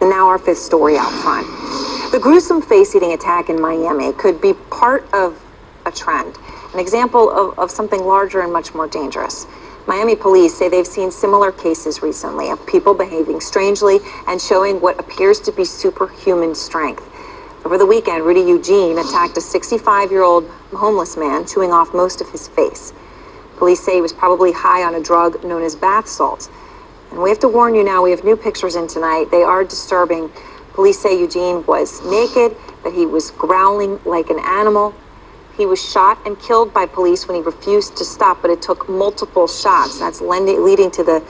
And now our fifth story out front. The gruesome face-eating attack in Miami could be part of a trend, an example of something larger and much more dangerous. Miami police say they've seen similar cases recently of people behaving strangely and showing what appears to be superhuman strength. Over the weekend, Rudy Eugene attacked a 65-year-old homeless man, chewing off most of his face. Police say he was probably high on a drug known as bath salts. And we have to warn you now, we have new pictures in tonight. They are disturbing. Police say Eugene was naked, that he was growling like an animal. He was shot and killed by police when he refused to stop, but it took multiple shots. That's leading to the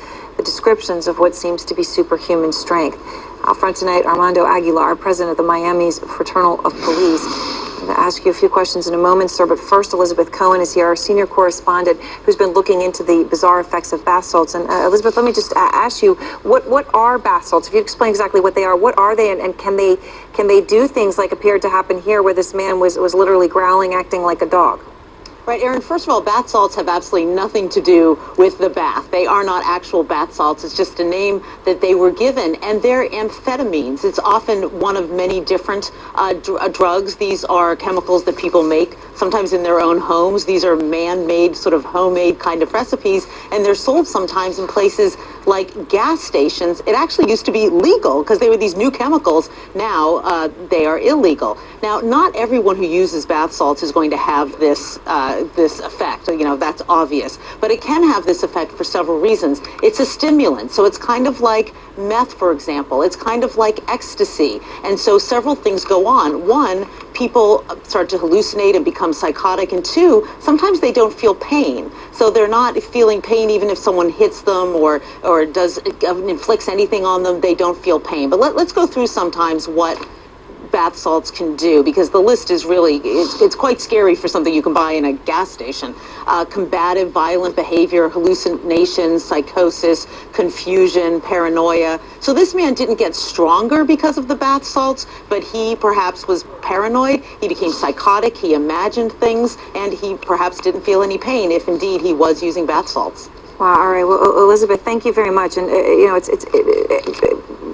descriptions of what seems to be superhuman strength. Out front tonight, Armando Aguilar, president of the Miami's Fraternal of Police. I'm going to ask you a few questions in a moment, sir, but first, Elizabeth Cohen is here, our senior correspondent who's been looking into the bizarre effects of bath salts. And Elizabeth, let me just ask you, what are bath salts? If you explain exactly what they are, what are they, and can they do things like appeared to happen here where this man was literally growling, acting like a dog? Right, Aaron, first of all, bath salts have absolutely nothing to do with the bath. They are not actual bath salts. It's just a name that they were given, and they're amphetamines. It's often one of many different drugs. These are chemicals that people make, sometimes in their own homes. These are man-made, sort of homemade kind of recipes, and they're sold sometimes in places like gas stations. It actually used to be legal because they were these new chemicals. Now they are illegal. Now, not everyone who uses bath salts is going to have this effect. You know, that's obvious. But it can have this effect for several reasons. It's a stimulant, so it's kind of like meth, for example. It's kind of like ecstasy. And so several things go on. One, people start to hallucinate and become psychotic. And two, sometimes they don't feel pain. So they're not feeling pain even if someone hits them or inflicts anything on them. They don't feel pain. But let's go through sometimes what bath salts can do, because the list is really, it's quite scary for something you can buy in a gas station. Combative, violent behavior, hallucinations, psychosis, confusion, paranoia. So this man didn't get stronger because of the bath salts, but he perhaps was paranoid, he became psychotic, he imagined things, and he perhaps didn't feel any pain if indeed he was using bath salts. Wow, all right. Well, Elizabeth, thank you very much. And, you know,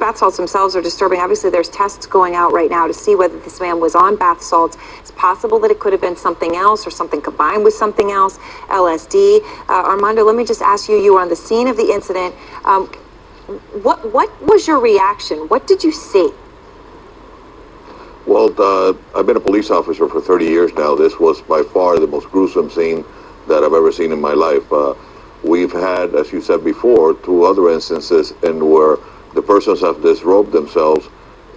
bath salts themselves are disturbing. Obviously, there's tests going out right now to see whether this man was on bath salts. It's possible that it could have been something else or something combined with something else, LSD. Armando, let me just ask you, you were on the scene of the incident. What was your reaction? What did you see? Well, I've been a police officer for 30 years now. This was by far the most gruesome scene that I've ever seen in my life. We've had, as you said before, 2 other instances in where the persons have disrobed themselves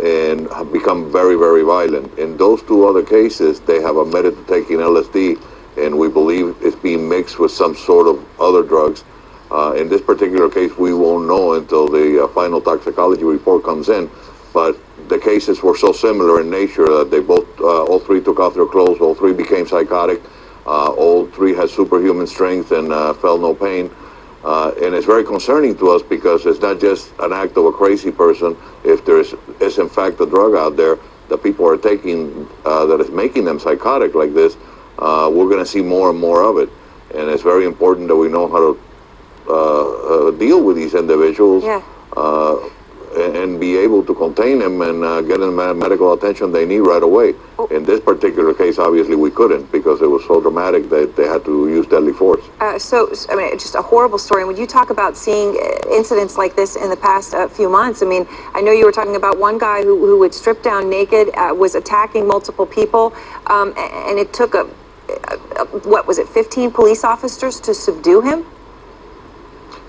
and have become very, very violent. In those 2 other cases, they have admitted to taking LSD, and we believe it's being mixed with some sort of other drugs. In this particular case, we won't know until the final toxicology report comes in, but the cases were so similar in nature that they both, all 3 took off their clothes, all 3 became psychotic. All 3 had superhuman strength and felt no pain. And it's very concerning to us because it's not just an act of a crazy person. If there is in fact a drug out there that people are taking that is making them psychotic like this, we're going to see more and more of it. And it's very important that we know how to deal with these individuals. Yeah. And be able to contain them and get them the medical attention they need right away. In this particular case, obviously, we couldn't because it was so dramatic that they had to use deadly force. So, I mean, just a horrible story. When you talk about seeing incidents like this in the past few months, I mean, I know you were talking about one guy who would strip down naked, was attacking multiple people, and it took what was it, 15 police officers to subdue him?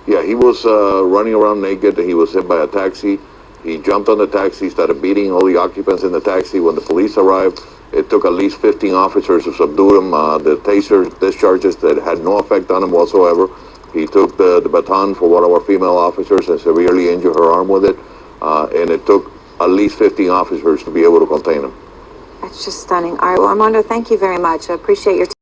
Yeah, he was running around naked. He was hit by a taxi. He jumped on the taxi, started beating all the occupants in the taxi. When the police arrived, it took at least 15 officers to subdue him. The taser discharges that had no effect on him whatsoever. He took the baton for one of our female officers and severely injured her arm with it. And it took at least 15 officers to be able to contain him. That's just stunning. All right, well, Armando, thank you very much. I appreciate your time.